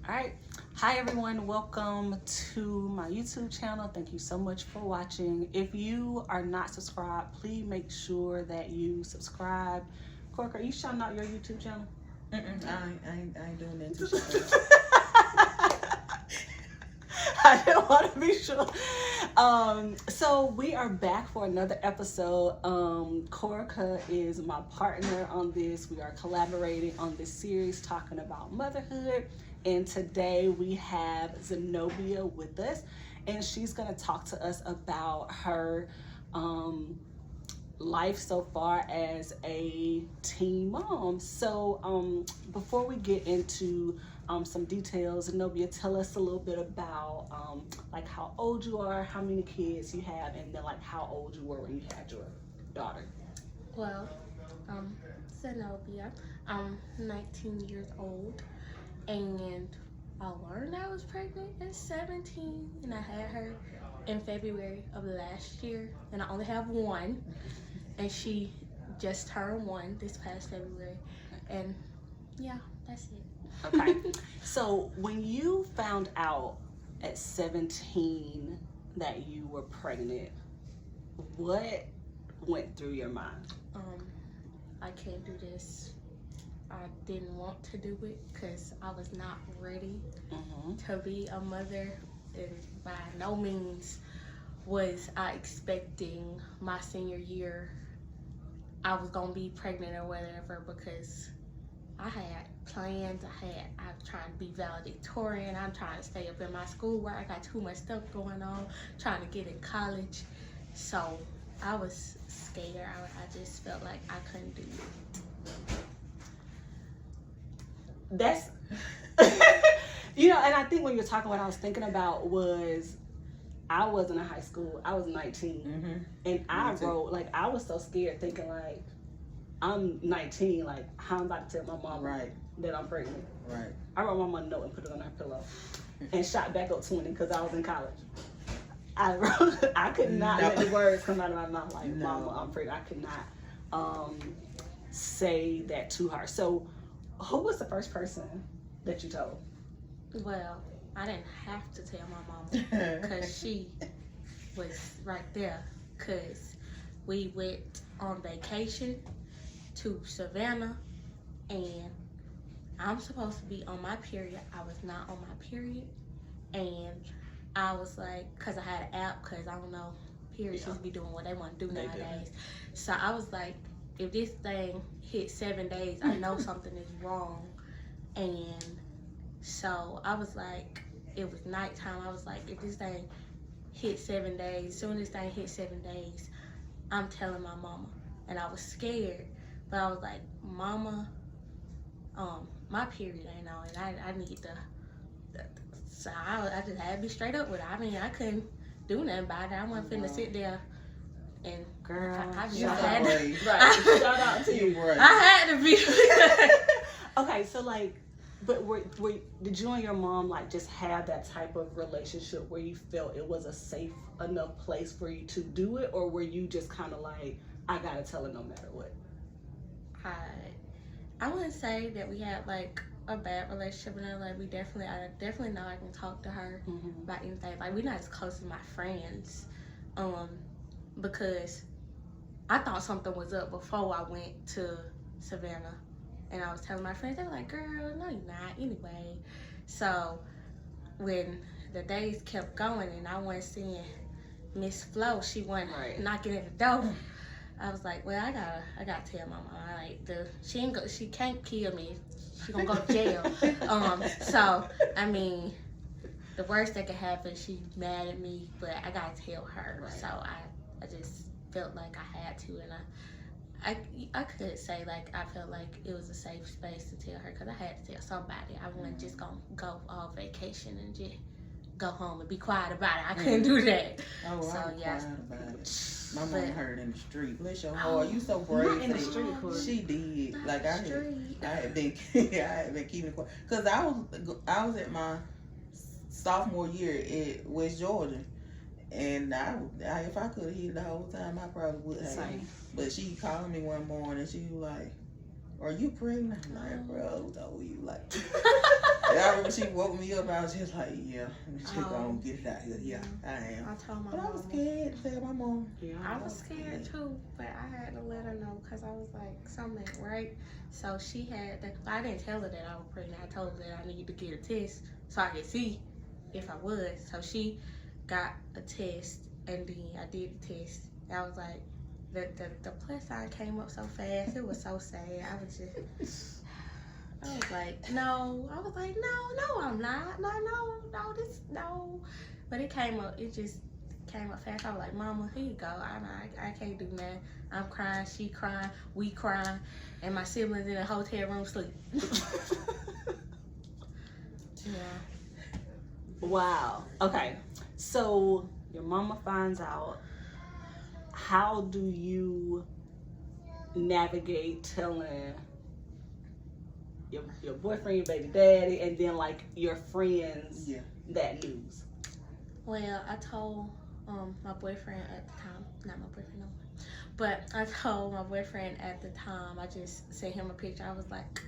All right. Hi, everyone. Welcome to my YouTube channel. Thank you so much for watching. If you are not subscribed, please make sure that you subscribe. Cork, are you shouting out your YouTube channel? I ain't doing that too. I didn't want to be sure. So we are back for another episode. Corica is my partner on this. We are collaborating on this series talking about motherhood. And today we have Zanobia with us, and she's going to talk to us about her life so far as a teen mom. So before we get into some details, Zanobia, tell us a little bit about like how old you are, how many kids you have, and then like how old you were when you had your daughter. Well, Zanobia, I'm 19 years old, and I learned I was pregnant at 17, and I had her in February of last year, and I only have one, and she just turned one this past February, and yeah, that's it. Okay. So when you found out at 17 that you were pregnant, what went through your mind? I can't do this. I didn't want to do it because I was not ready to be a mother, and by no means was I expecting my senior year I was gonna be pregnant or whatever, because I had plans. I'm trying to be valedictorian. I'm trying to stay up in my schoolwork. I got too much stuff going on, trying to get in college. So I was scared. I just felt like I couldn't do it. That's you know, and I think when you're talking, what I was thinking about was I wasn't in high school. I was 19, and I wrote, like, I was so scared, thinking like, I'm 19, like, how I'm about to tell my mom that I'm pregnant. Right. I wrote my mom a note and put it on her pillow, and shot back up 20 because I was in college. I could not let the words come out of my mouth like, Mama, I'm pregnant. I could not say that to her. So who was the first person that you told? Well, I didn't have to tell my mama because she was right there. Because we went on vacation to Savannah, and I'm supposed to be on my period. I was not on my period, and I was like, because I had an app, because I don't know, periods just be doing what they want to do nowadays. So I was like, if this thing hit 7 days, I know something is wrong. And so I was like, it was nighttime. I was like, if this thing hit 7 days, as soon as this thing hit 7 days, I'm telling my mama. And I was scared, but I was like, Mama, my period ain't on, and I need to. So I just had to be straight up with her. I mean, I couldn't do nothing about it. I wasn't finna sit there and Girl, I just shout had out. to. Shout out to you. I had to be. Okay, so like, but did you and your mom like just have that type of relationship where you felt it was a safe enough place for you to do it, or were you just kind of like, I gotta tell her no matter what? I wouldn't say that we had like a bad relationship with her. Like, I definitely know I can talk to her about anything. Like, we're not as close as my friends, because I thought something was up before I went to Savannah, and I was telling my friends. They were like, "Girl, no, you're not." Anyway, so when the days kept going and I wasn't seeing Miss Flo, she wasn't knocking at the door. I was like, well, I gotta tell my mom. Like, she can't kill me. She gonna go to jail. So I mean, the worst that could happen, she's mad at me, but I gotta tell her. So I just felt like I had to, and I could say like I felt like it was a safe space to tell her, because I had to tell somebody. I wasn't just gonna go on vacation and just go home and be quiet about it. I couldn't do that. Oh, so I was yeah. quiet about it. My mom heard in the street. Bless your heart. You so brave. Not in the street, she did. Not Like I had been keeping quiet. Cause I was at my sophomore year at West Georgia, and I if I could have hit the whole time, I probably would have. Same. But she called me one morning, and she was like, "Are you pregnant?" I'm like, "Bro, who told you?" Like, and I when she woke me up, I was just like, yeah, just gonna get it out here. Yeah, I am. I told my But I was mama. scared to tell my mom. Yeah. I was scared too, but I had to let her know because I was like, something ain't right. So she had that. I didn't tell her that I was pregnant. I told her that I needed to get a test so I could see if I was. So she got a test, and then I did the test. I was like, the plus sign came up so fast. It was so sad. I was like, no. I was like, no, I'm not. No, no. But it came up. It just came up fast. I was like, Mama, here you go. I can't do nothing. I'm crying. She crying. We crying. And my siblings in the hotel room sleep. Yeah. Wow. Okay. So your mama finds out. How do you navigate telling your boyfriend, your baby daddy, and then like your friends that news? Well, I told my boyfriend at the time, not my boyfriend no more, but I told my boyfriend at the time. I just sent him a picture. I was like,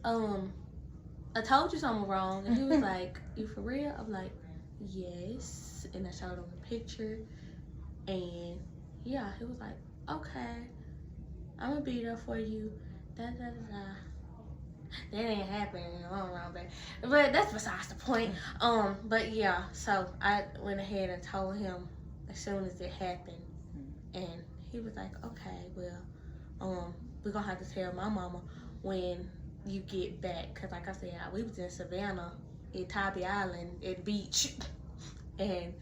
I told you something wrong, and he was like, you for real? I'm like, yes, and I showed him the picture, and yeah, he was like, okay, I'm gonna be there for you. Da da da da. That ain't happening in the long run, but that's besides the point. But yeah, so I went ahead and told him as soon as it happened, and he was like, okay, well, we're gonna have to tell my mama when you get back, cause like I said, we was in Savannah, in Tybee Island, at the beach, and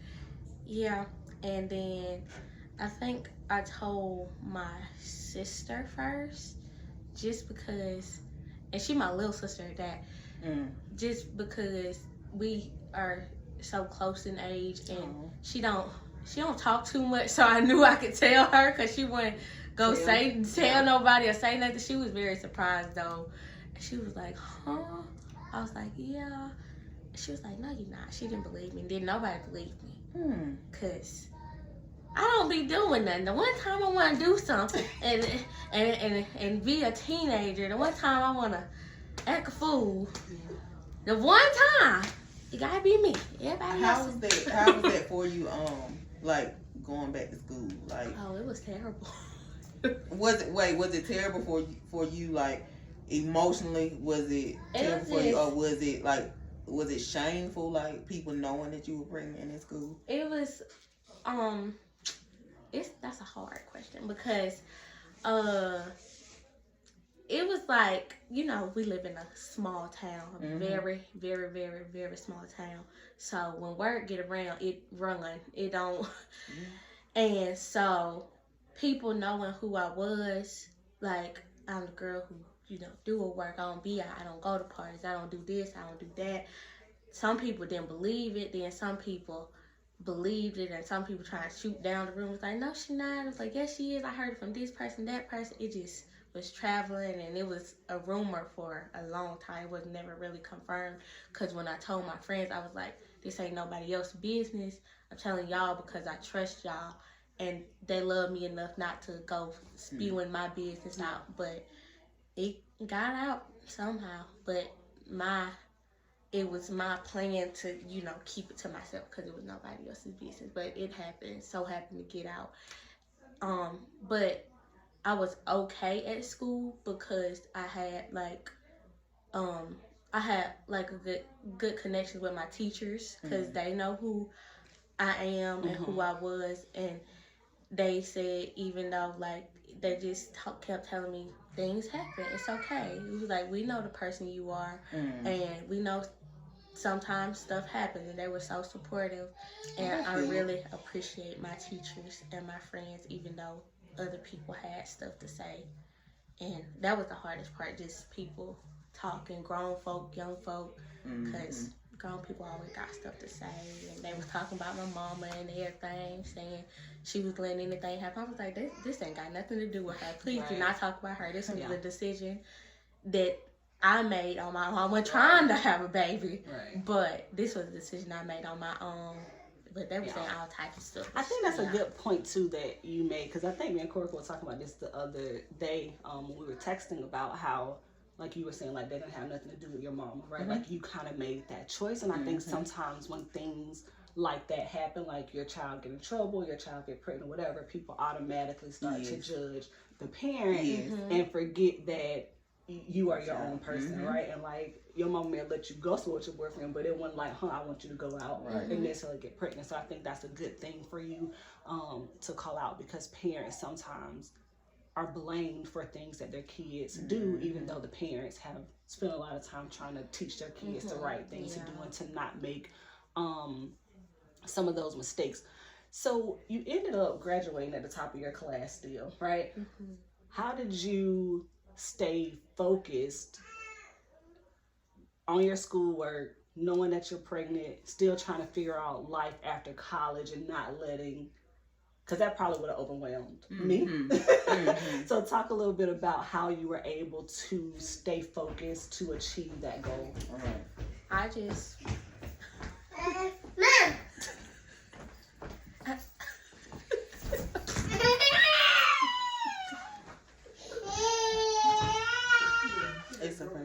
yeah, and then I think I told my sister first, just because, and she my little sister at that, just because we are so close in age, and she don't talk too much, so I knew I could tell her, because she wouldn't go tell nobody or say nothing. She was very surprised though. And she was like, huh? I was like, yeah. She was like, no, you're not. She didn't believe me. Didn't nobody believe me. Because I don't be doing nothing. The one time I want to do something and be a teenager, the one time I want to act a fool, the one time, it got to be me. Everybody How else. was that for you, like, going back to school? Like, oh, it was terrible. was it terrible for you, like, emotionally? Was it terrible for you, or was it shameful, like, people knowing that you were pregnant in school? It was, that's a hard question, because it was like, you know, we live in a small town, a very, very, very, very small town. So when word get around, it run, it don't. And so people knowing who I was, like, I'm the girl who, you know, do her work. I don't be out. I don't go to parties. I don't do this. I don't do that. Some people didn't believe it. Then some people believed it, and some people trying to shoot down the room. It's like, no, she not. It's like, yes, she is. I heard it from this person, that person. It just was traveling, and it was a rumor for a long time. It was never really confirmed, because when I told my friends, I was like, this ain't nobody else's business. I'm telling y'all because I trust y'all, and they love me enough not to go spewing my business out. But it got out somehow. But it was my plan to, you know, keep it to myself, because it was nobody else's business. But it happened. So happened to get out. But I was okay at school, because I had a good connection with my teachers, because they know who I am and who I was, and they said, even though like they just kept telling me things happen, it's okay. It was like, we know the person you are, and we know sometimes stuff happens, and they were so supportive, and I really appreciate my teachers and my friends, even though other people had stuff to say. And that was the hardest part, just people talking, grown folk, young folk, because grown people always got stuff to say, and they was talking about my mama and everything, saying she was letting anything happen. I was like, this ain't got nothing to do with her. Please do not talk about her. This was a decision that I made on my own. I wasn't trying to have a baby, but this was a decision I made on my own. But they were saying all types of stuff. I think that's a good point too that you made, because I think me and Corey were talking about this the other day when we were texting about how like you were saying, like they didn't have nothing to do with your mama, right? Mm-hmm. Like you kind of made that choice. And I think sometimes when things like that happen, like your child get in trouble, your child get pregnant, whatever, people automatically start to judge the parent and forget that you are your own person, right? And like your mom may let you go somewhere with your boyfriend, but it wasn't like, I want you to go out and necessarily get pregnant. So I think that's a good thing for you to call out, because parents sometimes are blamed for things that their kids do, even though the parents have spent a lot of time trying to teach their kids the right thing to do and to not make some of those mistakes. So you ended up graduating at the top of your class still, right? How did you stay focused on your schoolwork, knowing that you're pregnant, still trying to figure out life after college and not letting, because that probably would have overwhelmed me. So talk a little bit about how you were able to stay focused to achieve that goal. I just... It's okay.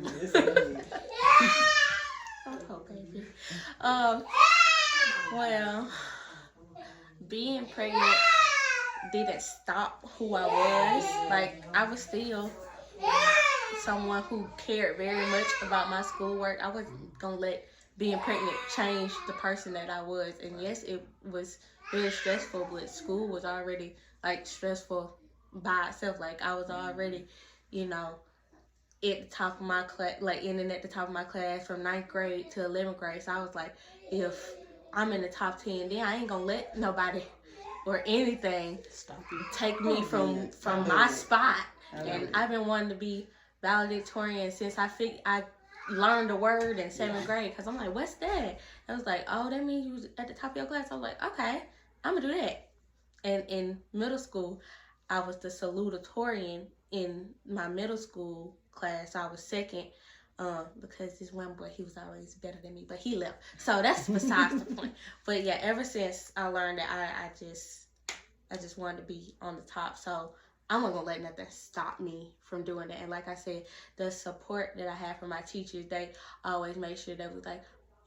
Oh, baby. Well, being pregnant didn't stop who I was. Like, I was still someone who cared very much about my schoolwork. I wasn't gonna let being pregnant change the person that I was. And yes, it was very stressful, but school was already like stressful by itself. Like, I was already, you know, at the top of my class, like ending at the top of my class from 9th grade to 11th grade. So I was like, if I'm in the top 10, then I ain't gonna let nobody or anything take me from my spot. And I've been wanting to be valedictorian since I learned the word in 7th grade. Because I'm like, what's that? I was like, oh, that means you was at the top of your class. I was like, okay, I'm gonna do that. And in middle school, I was the salutatorian in my middle school class. I was second because this one boy, he was always better than me, but he left. So that's besides the point. But yeah, ever since I learned that, I just wanted to be on the top. So I'm not gonna let nothing stop me from doing that. And like I said, the support that I had from my teachers, they always made sure that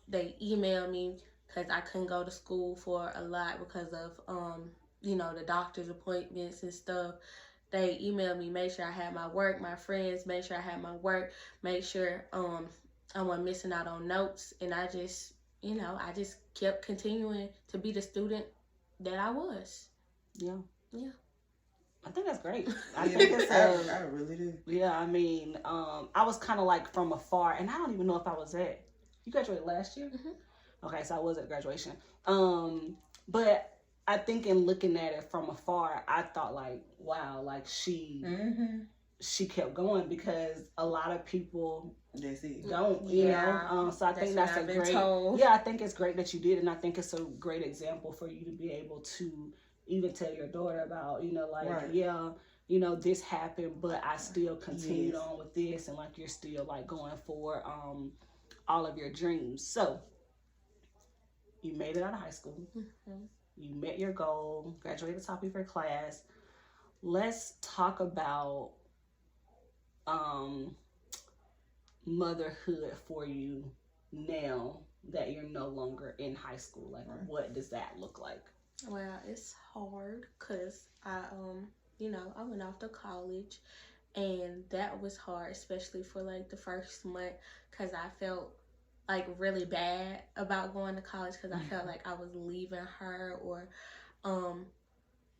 they emailed me, because I couldn't go to school for a lot because of the doctor's appointments and stuff. They emailed me, made sure I had my work, my friends made sure I had my work, made sure I wasn't missing out on notes. And I just kept continuing to be the student that I was. Yeah. I think that's great. I really do. Yeah, I mean, I was kind of like from afar, and I don't even know if I was at. You graduated last year? Okay, so I was at graduation. But I think in looking at it from afar, I thought like, wow, like she kept going, because a lot of people don't, you know. So I think that's a great. Yeah, I think it's great that you did, and I think it's a great example for you to be able to even tell your daughter about, this happened, but I still continued on with this, and like you're still like going for all of your dreams. So you made it out of high school. You met your goal, graduated top of your class. Let's talk about motherhood for you now that you're no longer in high school. Like, what does that look like? Well, it's hard because I went off to college, and that was hard, especially for like the first month, because I felt like really bad about going to college, because I felt like I was leaving her, or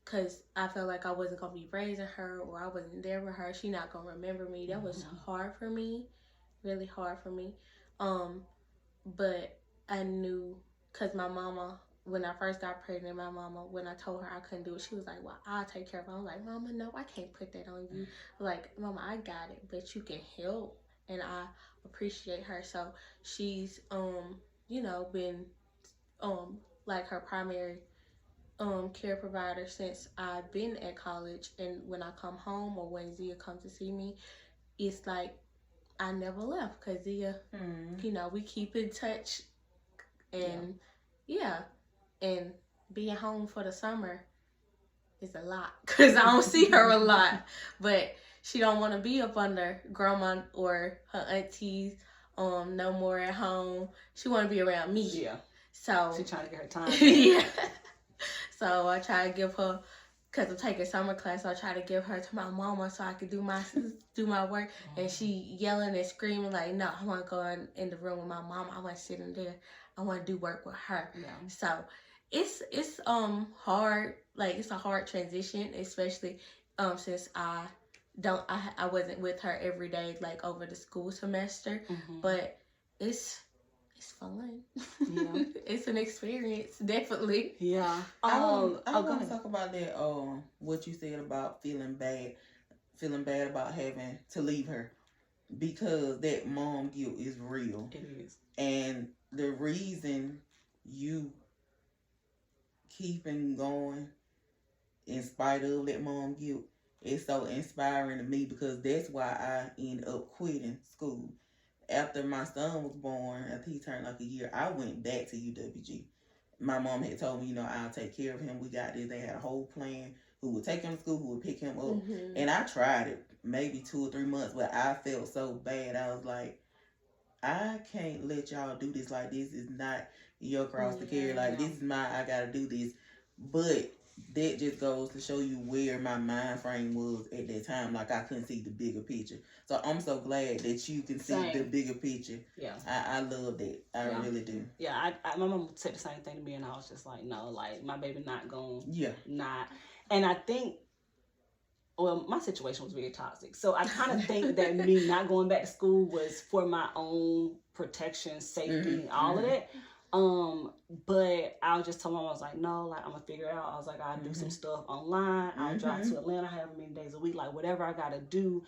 because I felt like I wasn't gonna be raising her, or I wasn't there with her. She not gonna remember me. That was hard for me, really hard for me. But I knew, because my mama, when I first got pregnant, my mama, when I told her I couldn't do it, she was like, well, I'll take care of it. I was like, Mama, no, I can't put that on you. Like, Mama, I got it, but you can help. And I appreciate her. So she's, been, like her primary care provider since I've been at college. And when I come home, or when Zia comes to see me, it's like I never left, because Zia, we keep in touch. And and being home for the summer, is a lot because I don't see her a lot. But she don't want to be up under grandma or her aunties. No more at home. She want to be around me. Yeah. So She trying to get her time. yeah. So I try to give her, because I'm taking summer class, so I try to give her to my mama so I could do my work. And she yelling and screaming like, no, I want to go in the room with my mama. I want to sit in there. I want to do work with her. Yeah. So it's hard. Like, it's a hard transition, especially since I wasn't with her every day, like over the school semester. But it's fun. Yeah. It's an experience, definitely. Yeah. I want to talk about that. What you said about feeling bad about having to leave her, because that mom guilt is real. It is. And the reason you keeping going in spite of that mom guilt is so inspiring to me, because that's why I ended up quitting school. After my son was born, after he turned like a year, I went back to UWG. My mom had told me, I'll take care of him. We got this. They had a whole plan. Who would take him to school, who would pick him up. And I tried it maybe 2 or 3 months, but I felt so bad. I was like, I can't let y'all do this. Like, this is not your cross to carry. Like, this is I gotta do this. But that just goes to show you where my mind frame was at that time. Like, I couldn't see the bigger picture. So I'm so glad that you can see the bigger picture. Yeah. I love that. I really do. Yeah, my mom said the same thing to me, and I was just like, no, like, my baby not going. Yeah. Not. And I think, well, my situation was very toxic. So I kind of think that me not going back to school was for my own protection, safety, all of that. But I was just telling mom, I was like, no, like, I'm gonna figure it out. I was like, I'll do some stuff online. I'll drive to Atlanta, however many days a week, like whatever I gotta do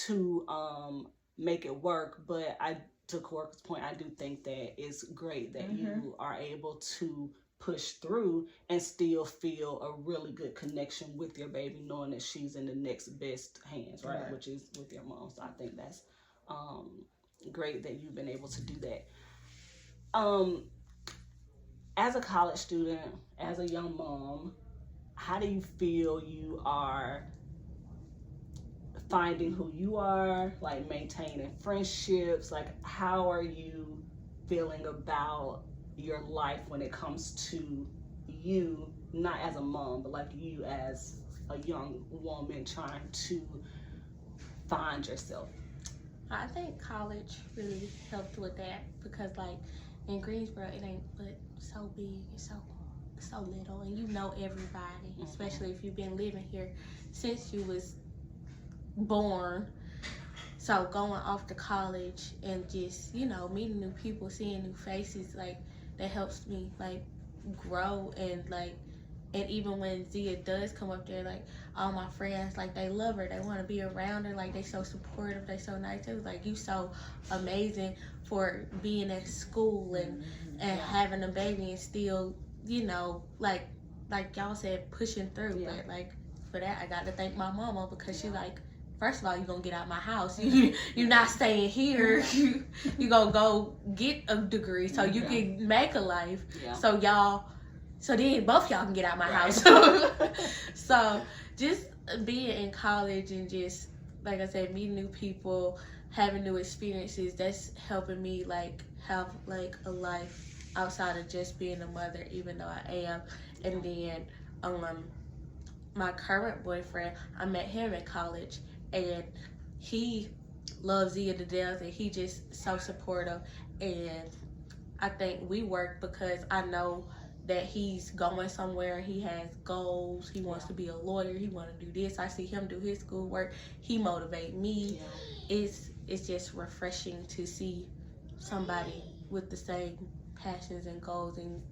to make it work. But to Corka's point, I do think that it's great that you are able to push through and still feel a really good connection with your baby, knowing that she's in the next best hands, right? Which is with your mom. So I think that's great that you've been able to do that. As a college student, as a young mom, how do you feel you are finding who you are, like maintaining friendships? Like, how are you feeling about your life when it comes to you, not as a mom, but like you as a young woman trying to find yourself? I think college really helped with that, because like in Greensboro, it ain't but so big, it's so little, and you know everybody, especially if you've been living here since you was born. So going off to college and just, meeting new people, seeing new faces, like, that helps me like grow. And even when Zia does come up there, like, all my friends, like, they love her, they want to be around her, like, they so supportive, they so nice. It was like, you so amazing for being at school and having a baby and still, like y'all said, pushing through. But like, for that, I got to thank my mama, because she like, first of all, you're gonna get out my house. You're not staying here. You gonna go get a degree so you can make a life. So then both y'all can get out my house. So just being in college and just, like I said, meeting new people, having new experiences, that's helping me like have like a life outside of just being a mother, even though I am. And then my current boyfriend, I met him in college, and he loves Zia to death, and he just so supportive. And I think we work because I know that he's going somewhere. He has goals. He wants to be a lawyer. He wants to do this. I see him do his schoolwork. He motivates me. It's just refreshing to see somebody with the same passions and goals, and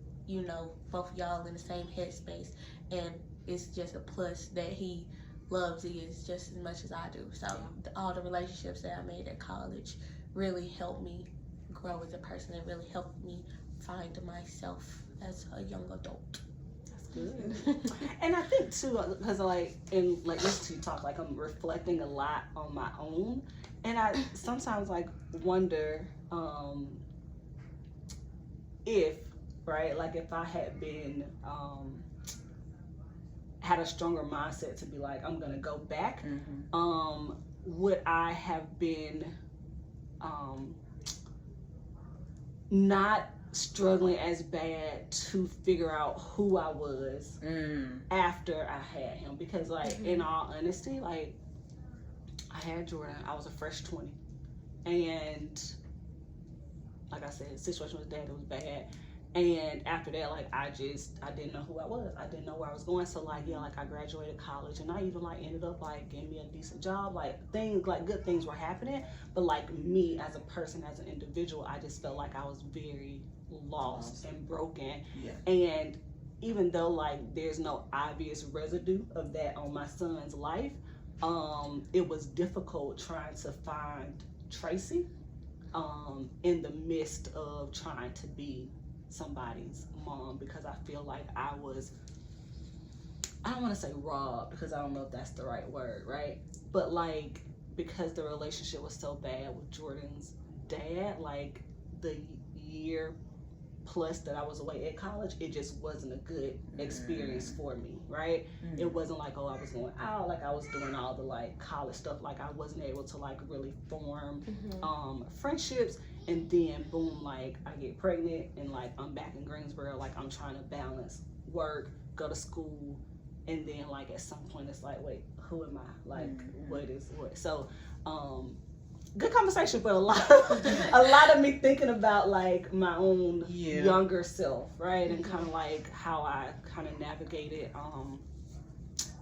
both y'all in the same headspace. And it's just a plus that he loves Zia just as much as I do. So all the relationships that I made at college really helped me grow as a person, and really helped me find myself as a young adult. That's good. And I think too, because like listening to you talk, like, I'm reflecting a lot on my own, and I sometimes like wonder if I had been had a stronger mindset to be like, I'm gonna go back. Mm-hmm. Would I have been not struggling as bad to figure out who I was after I had him? Because like in all honesty, like I had Jordan, I was a fresh 20, and like I said, the situation with dad, it was bad. And after that, like I didn't know who I was. I didn't know where I was going. So like, yeah, like I graduated college, and I even like ended up like getting me a decent job. Like things, like good things were happening. But like me as a person, as an individual, I just felt like I was very lost and broken. Yeah. And even though like there's no obvious residue of that on my son's life, it was difficult trying to find Tracy in the midst of trying to be somebody's mom, because I feel like I don't want to say robbed, because I don't know if that's the right word, right? But like, because the relationship was so bad with Jordan's dad, like the year plus that I was away at college, it just wasn't a good experience for me, right? It wasn't like, oh, I was going out, like I was doing all the like college stuff, like I wasn't able to like really form friendships. And then boom, like I get pregnant, and like I'm back in Greensboro, like I'm trying to balance work, go to school, and then like at some point it's like, wait, who am I? Like what is what? So good conversation, but a lot of me thinking about like my own younger self, right? And kind of like how I kind of navigated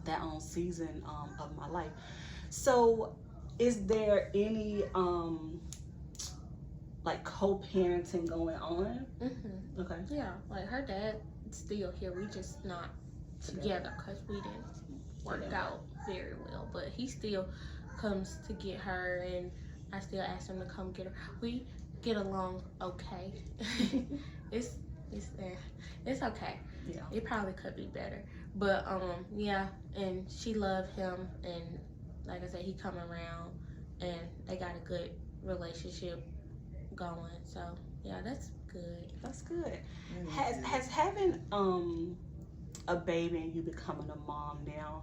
that own season of my life. So is there any like co-parenting going on? Okay. Yeah, like her dad still here. We just not together because we didn't work out very well. But he still comes to get her, and I still ask him to come get her. We get along okay. it's okay. Yeah. It probably could be better, but yeah. And she loved him, and like I said, he come around, and they got a good relationship going. So yeah, that's good. That's good. Has having a baby and you becoming a mom now,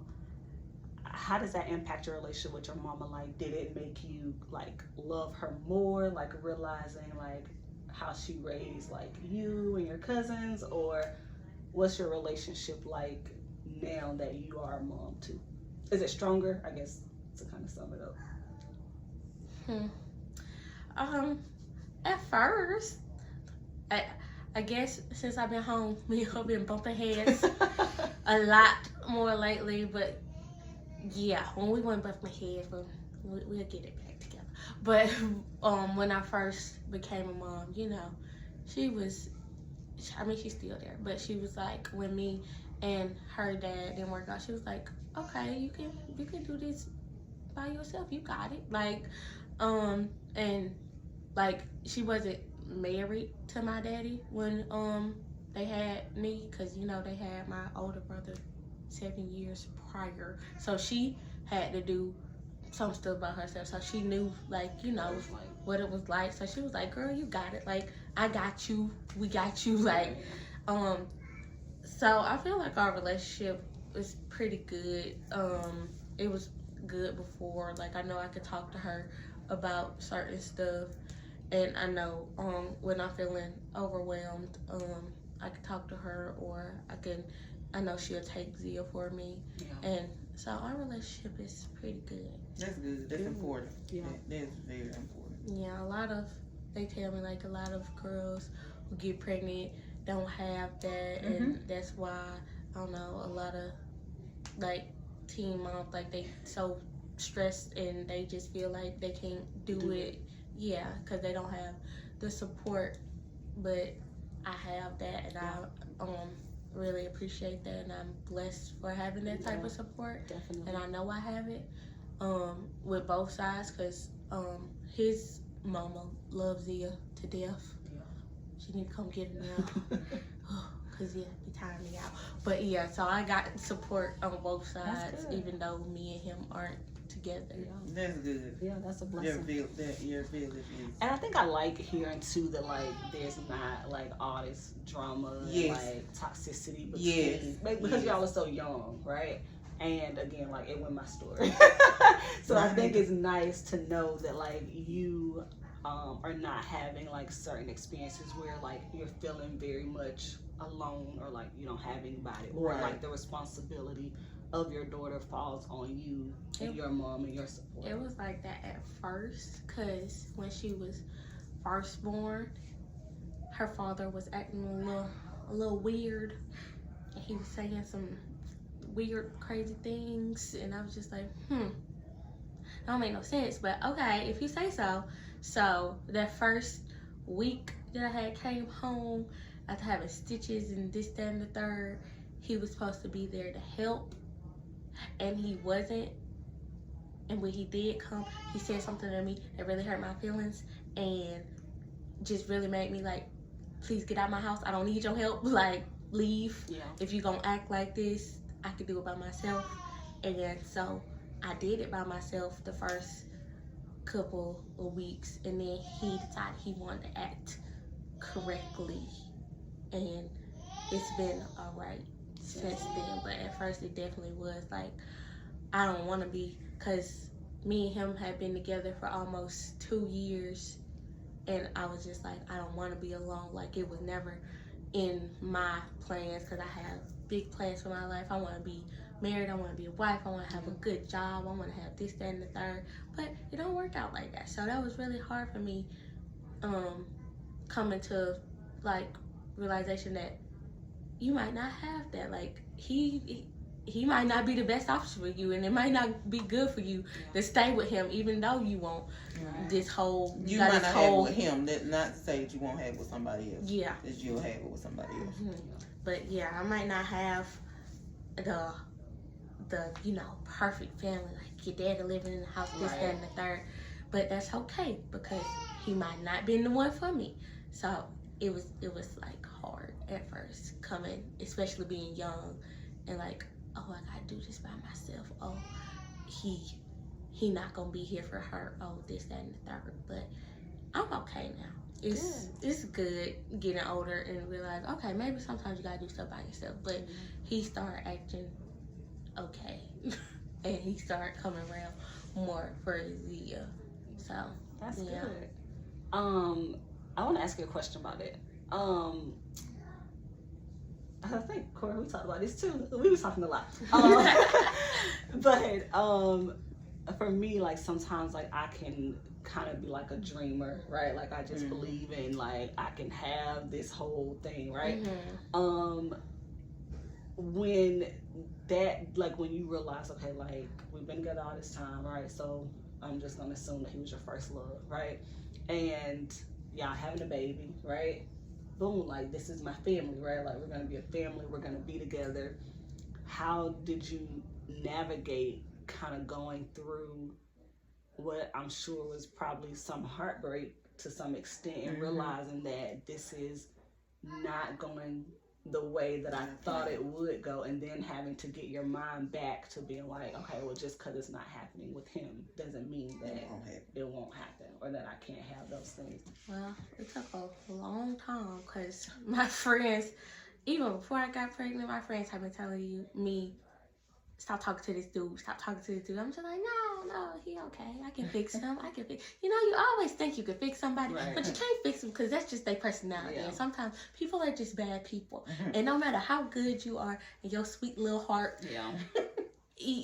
how does that impact your relationship with your mama? Like, did it make you like love her more, like realizing like how she raised like you and your cousins, or what's your relationship like now that you are a mom too? Is it stronger, I guess, to kind of sum it up? At first, I guess since I've been home, me and her been bumping heads a lot more lately. But yeah, when we weren't bumping heads, we'll get it back together. But when I first became a mom, you know, she was, I mean, she's still there, but she was like, when me and her dad didn't work out, she was like, okay, you can do this by yourself. You got it. Like, and like she wasn't married to my daddy when they had me, because you know they had my older brother 7 years prior, so she had to do some stuff by herself, so she knew like, you know, what it was like. So she was like, girl, you got it, like I got you, we got you, like so I feel like our relationship was pretty good. It was good before, like I know I could talk to her about certain stuff. And I know when I'm feeling overwhelmed, I can talk to her, or I know she'll take Zia for me. Yeah. And so our relationship is pretty good. That's good. That's important. Yeah. That's very important. Yeah, they tell me like a lot of girls who get pregnant don't have that, and that's why, I don't know, a lot of like teen moms, like they so stressed and they just feel like they can't do it. Yeah, because they don't have the support, but I have that, and I really appreciate that, and I'm blessed for having that type of support. Definitely. And I know I have it with both sides, because his mama loves Zia to death. Yeah. She need to come get him now, because yeah, he tired me out. But yeah, so I got support on both sides, even though me and him aren't together. That's good. Yeah, that's a blessing. Your village is. And I think I like hearing too that like there's not like all this drama Yes. and like toxicity between Yes. because Yes. y'all are so young, right? And again, like it went my story. So I think it's nice to know that like you are not having like certain experiences where like you're feeling very much alone or like you don't have anybody or Right. like the responsibility of your daughter falls on you and your mom and your support. It was like that at first, because when she was first born, her father was acting a little weird, and he was saying some weird, crazy things, and I was just like, that don't make no sense, but okay, if you say so. So that first week that I had came home after having stitches and this, that, and the third, he was supposed to be there to help, and he wasn't. And when he did come, he said something to me that really hurt my feelings and just really made me like, please get out of my house. I don't need your help. Like, leave. Yeah. If you're going to act like this, I could do it by myself. And so I did it by myself the first couple of weeks. And then he decided he wanted to act correctly. And it's been all right since then. But at first it definitely was like, I don't want to be, because me and him had been together for almost 2 years, and I was just like, I don't want to be alone. Like, it was never in my plans, because I have big plans for my life. I want to be married, I want to be a wife, I want to have a good job, I want to have this, that, and the third, but it don't work out like that. So that was really hard for me, coming to like realization that you might not have that. Like, he might not be the best option for you, and it might not be good for you to stay with him, even though you want this whole. You might not have it with him. That not to say that you won't have it with somebody else. Yeah. That you'll have it with somebody else. Mm-hmm. But yeah, I might not have the perfect family, like your dad living in the house, this, that, and the third. But that's okay, because he might not been the one for me. So it was like hard at first coming, especially being young and like, oh, I gotta do this by myself. Oh, he not gonna be here for her. Oh, this, that, and the third. But I'm okay now. It's good getting older and realize, okay, maybe sometimes you gotta do stuff by yourself. But he started acting okay, and he started coming around more for Zia. So that's good. I want to ask you a question about it. I think, Corey, we talked about this too. We were talking a lot. But for me, like sometimes like I can kind of be like a dreamer, right? Like I just believe in like I can have this whole thing, right? When that, like when you realize, okay, like we've been together all this time, right? So I'm just gonna assume that he was your first love, right? And y'all having a baby, right? Boom, like this is my family, right? Like we're gonna be a family, we're gonna be together. How did you navigate kind of going through what I'm sure was probably some heartbreak to some extent, and realizing that this is not going the way that I thought it would go, and then having to get your mind back to being like, okay, well, just because it's not happening with him doesn't mean that it won't happen or that I can't have those things. Well, it took a long time, because my friends, even before I got pregnant, my friends have been telling me, stop talking to this dude, stop talking to this dude. I'm just like, no, he okay. I can fix him. You always think you can fix somebody, but you can't fix them, because that's just their personality. And sometimes people are just bad people. And no matter how good you are in your sweet little heart,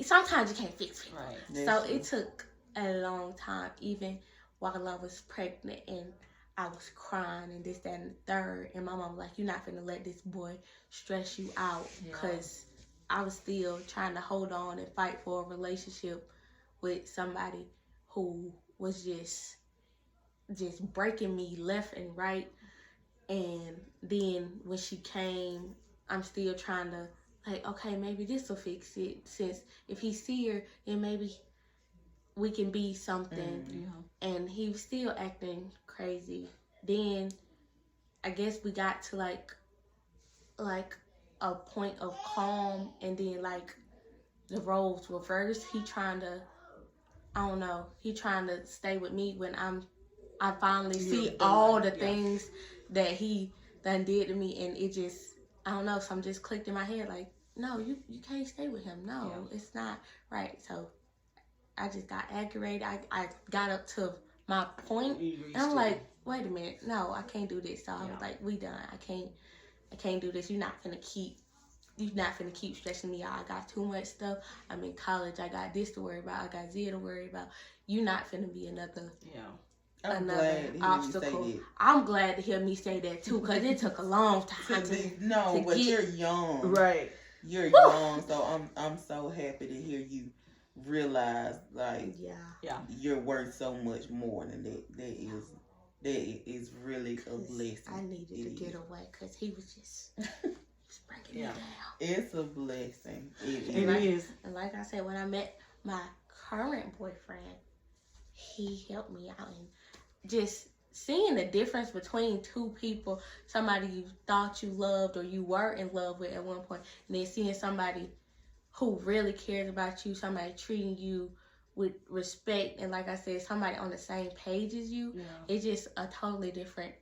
sometimes you can't fix people. So it took a long time, even while I was pregnant and I was crying and this, that, and the third. And my mom was like, you're not finna let this boy stress you out, because I was still trying to hold on and fight for a relationship with somebody who was just breaking me left and right. And then when she came, I'm still trying to like, okay, maybe this will fix it. Since if he see her, then maybe we can be something. And he was still acting crazy. Then I guess we got to like a point of calm, and then like the roles reversed. He trying to I don't know, he trying to stay with me when I finally You're see done, all the yeah. things that he done did to me, and it just, I don't know, some just clicked in my head like, no, you can't stay with him. No, it's not right. So I just got aggravated. I got up to my point, You and I'm reached like, it. wait a minute, no, I can't do this. So I was Yeah. like, we done. I can't do this. You're not finna keep stressing me out. I got too much stuff. I'm in college. I got this to worry about. I got Z to worry about. You're not finna be another Yeah. I'm another glad to hear obstacle. you say that. I'm glad to hear me say that too, because it took a long time to But get. you're young. Right. You're young, so I'm so happy to hear you realize like Yeah. you're worth so much more than that. That is really a blessing. I needed It to is. get away because he was just breaking Yeah. me down. It's a blessing. It It is. is. And like I said, when I met my current boyfriend, he helped me out, and just seeing the difference between two people, somebody you thought you loved or you were in love with at one point, and then seeing somebody who really cares about you, somebody treating you with respect, and like I said, somebody on the same page as you, Yeah. it's just a totally different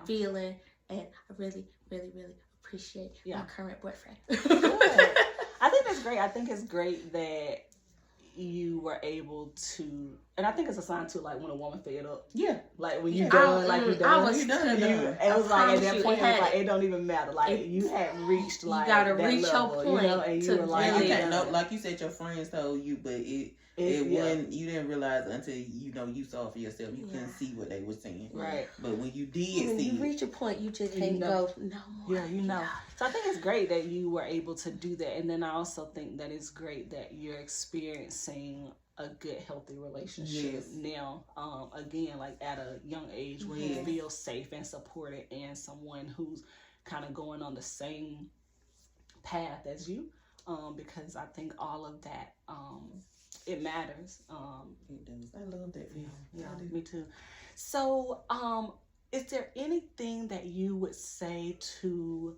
feeling, and I really, really, really appreciate my current boyfriend. I think that's great. I think it's great that you were able to, and I think it's a sign too, like when a woman fed up. Yeah. Like when you done, like you done. I was you done. It was like at that point, it was like it don't even matter. Like it, you had reached like you gotta that reach level, your point, and you were like, really, like you said, your friends told you, but it wasn't. You didn't realize until you saw it for yourself. You couldn't see what they were saying. Right. But when you did see you it, reach a point, you just can't go no more. Yeah, you know. So I think it's great that you were able to do that, and then I also think that it's great that you're experiencing a good, healthy relationship now. Again, like at a young age where you feel safe and supported, and someone who's kind of going on the same path as you. Because I think all of that it matters. it does. I love that for you. Yeah, me too. So, is there anything that you would say to,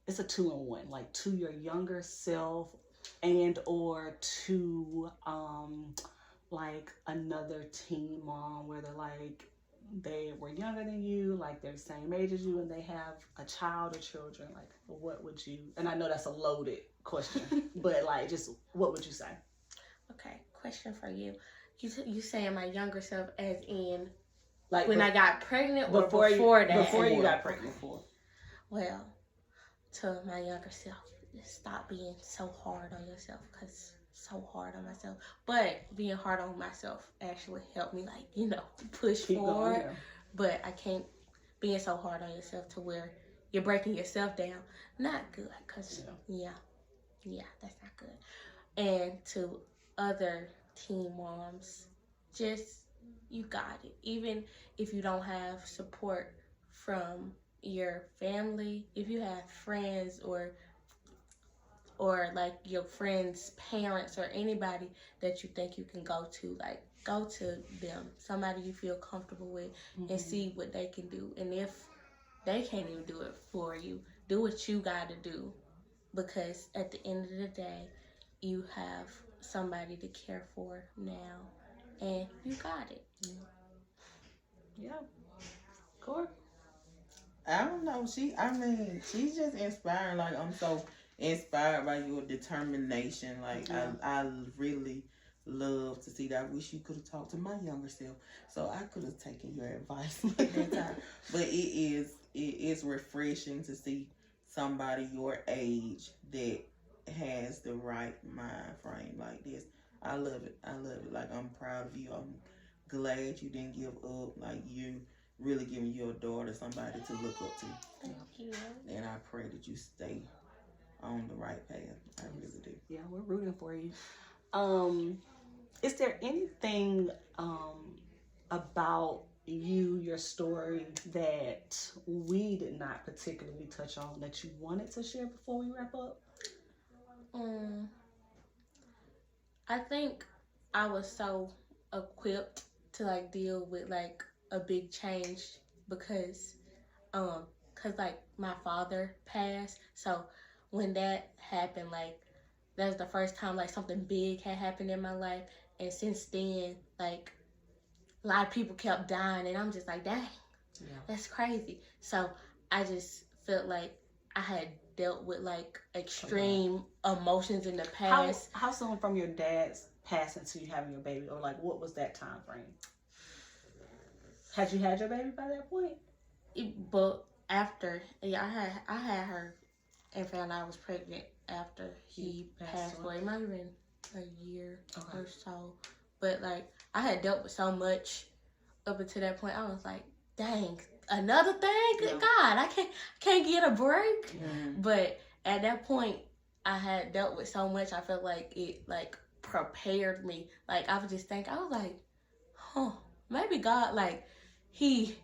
it's a 2-in-1, like to your younger self and or to, like another teen mom, where they're like, they were younger than you, like they're the same age as you, and they have a child or children, like what would you, and I know that's a loaded question, but like just what would you say? Okay, question for you. You saying my younger self as in Like when I got pregnant or before that? Before you got pregnant. Well, to my younger self, just stop being so hard on yourself, because so hard on myself. But being hard on myself actually helped me, like, push forward. Going, yeah. But I can't, being so hard on yourself to where you're breaking yourself down. Not good, because, yeah, that's not good. And to other teen moms, just, you got it. Even if you don't have support from your family, if you have friends or like your friends' parents or anybody that you think you can go to, like, go to them, somebody you feel comfortable with, and see what they can do. And if they can't even do it for you, do what you got to do, because at the end of the day, you have somebody to care for now, and you got it. Yeah. Cool. I don't know. She's just inspiring. Like, I'm so inspired by your determination. Like, I really love to see that. I wish you could have talked to my younger self, so I could have taken your advice at that time. But it is refreshing to see somebody your age that has the right mind frame like this. I love it. Like, I'm proud of you. I'm glad you didn't give up. Like, you really giving your daughter somebody to look up to. Thank you. And I pray that you stay on the right path. I really do. Yeah, we're rooting for you. Is there anything about you, your story, that we did not particularly touch on that you wanted to share before we wrap up? I think I was so equipped to, like, deal with, like, a big change because like, my father passed. So when that happened, like, that was the first time like something big had happened in my life. And since then, like a lot of people kept dying, and I'm just like, dang, that's crazy. So I just felt like I had dealt with like extreme emotions in the past. How soon from your dad's passing to you having your baby, or like what was that time frame? Had you had your baby by that point? But after, I had her and found out I was pregnant after he passed away. It might have been a year or so. But like I had dealt with so much up until that point. I was like, dang, another thing? Good God, I can't get a break. But at that point, I had dealt with so much. I felt like it like prepared me. Like I was just thinking, I was like, maybe God like he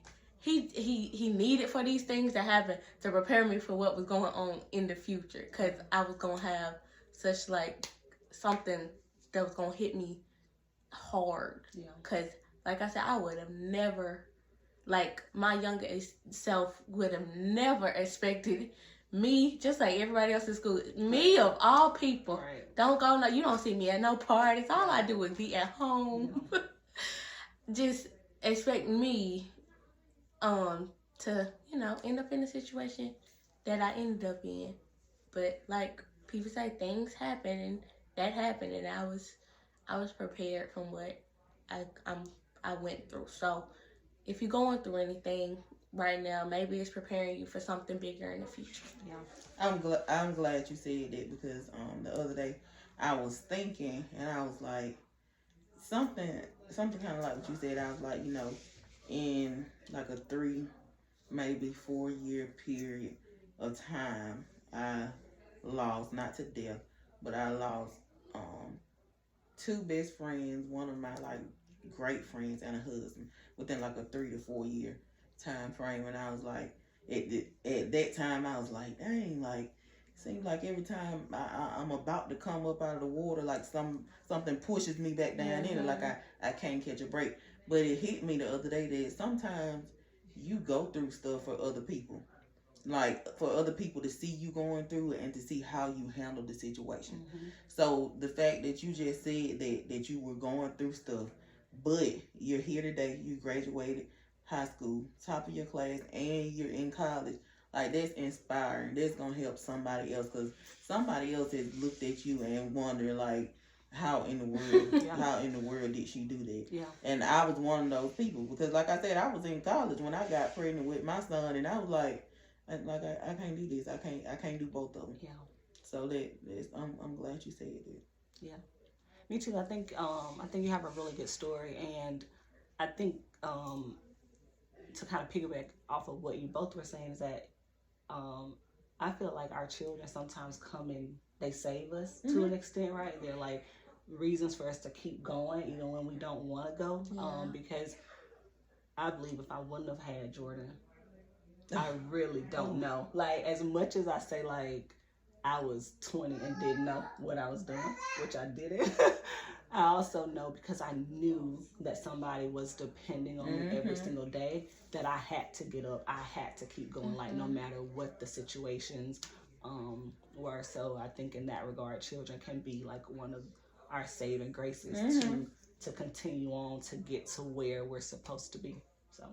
needed for these things to happen to prepare me for what was going on in the future, because I was gonna have such like something that was gonna hit me hard. Because like I said, I would have never, like my younger self would have never expected me, just like everybody else in school, me of all people, don't go you don't see me at no parties. All I do is be at home. Just expect me to, end up in the situation that I ended up in. But like people say, things happen, and that happened, and I was prepared from what I went through. So if you're going through anything right now, maybe it's preparing you for something bigger in the future. I'm glad you said that, because the other day I was thinking, and I was like, something kind of like what you said. I was like, in like a 3, maybe 4 year period of time, I lost, not to death, but I lost 2 best friends, one of my like great friends, and a husband within like a 3 to 4 year time frame. And I was like, at that time, I was like, dang, like seems like every time I'm about to come up out of the water, like something pushes me back down in it, like I can't catch a break. But it hit me the other day that sometimes you go through stuff for other people, like for other people to see you going through it and to see how you handle the situation. So the fact that you just said that you were going through stuff, but you're here today, you graduated high school, top of your class, and you're in college, like that's inspiring. That's gonna help somebody else, because somebody else has looked at you and wondered like, how in the world did she do that? And I was one of those people, because like I said, I was in college when I got pregnant with my son, and I was like I can't do this. I can't do both of them. So I'm glad you said that. Me too. I think you have a really good story, and I think to kind of piggyback off of what you both were saying is that I feel like our children sometimes come and they save us to an extent, right? They're like reasons for us to keep going even when we don't want to go. Because I believe if I wouldn't have had Jordan, I really don't know. Like, as much as I say like I was 20 and didn't know what I was doing, which I didn't, I also know because I knew that somebody was depending on me every single day, that I had to get up. I had to keep going, like no matter what the situations were. So I think in that regard, children can be like one of our saving graces to continue on to get to where we're supposed to be. So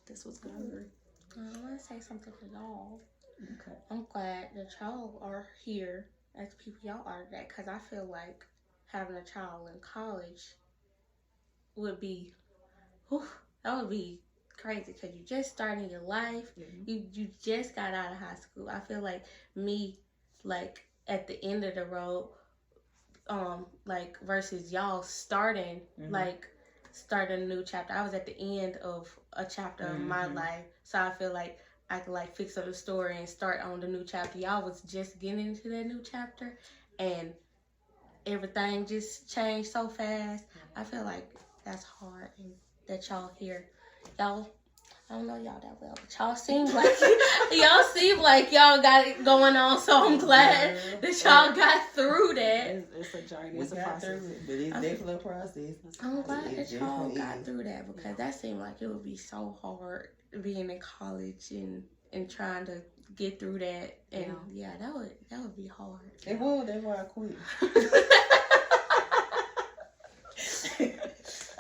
this was good. I want to say something for y'all. Okay. I'm glad that y'all are here as people y'all are today, because I feel like having a child in college would be, that would be crazy, because you just starting your life. You just got out of high school. I feel like me, like at the end of the road, like versus y'all starting starting a new chapter. I was at the end of a chapter of my life, so I feel like I could like fix up the story and start on the new chapter. Y'all was just getting into that new chapter, and everything just changed so fast. I feel like that's hard, and that y'all here, y'all. I don't know y'all that well, but y'all seem like y'all got it going on. So I'm glad that y'all got through that. It's a journey. It's a process. But it's definitely a process. I'm glad that y'all got through that, because that seemed like it would be so hard being in college and trying to get through that. And yeah, that would be hard. It was. That's why I quit.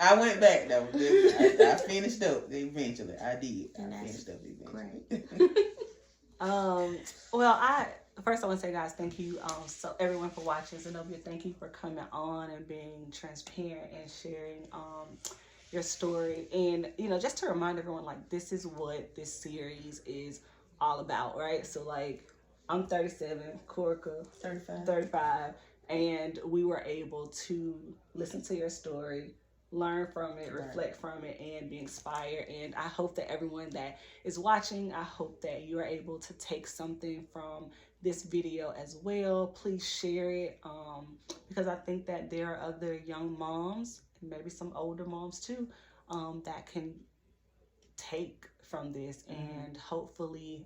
I went back though. I finished up eventually. I did. And I that's finished up eventually. great. Well, first I want to say, guys, thank you so everyone for watching. Zanobia, thank you for coming on and being transparent and sharing your story. And just to remind everyone, like, this is what this series is all about, right? So like, I'm 37, Korka 35, and we were able to listen to your story, learn from it, reflect from it, and be inspired. And I hope that everyone that is watching, I hope that you are able to take something from this video as well. Please share it, because I think that there are other young moms, and maybe some older moms too, that can take from this and hopefully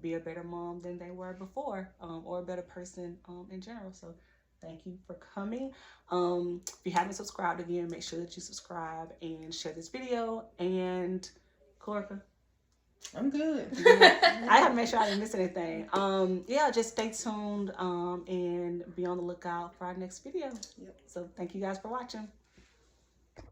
be a better mom than they were before, or a better person in general. So thank you for coming. If you haven't subscribed again, make sure that you subscribe and share this video. And Korka, I'm good. I have to make sure I didn't miss anything. Yeah, just stay tuned and be on the lookout for our next video. Yep. So thank you guys for watching.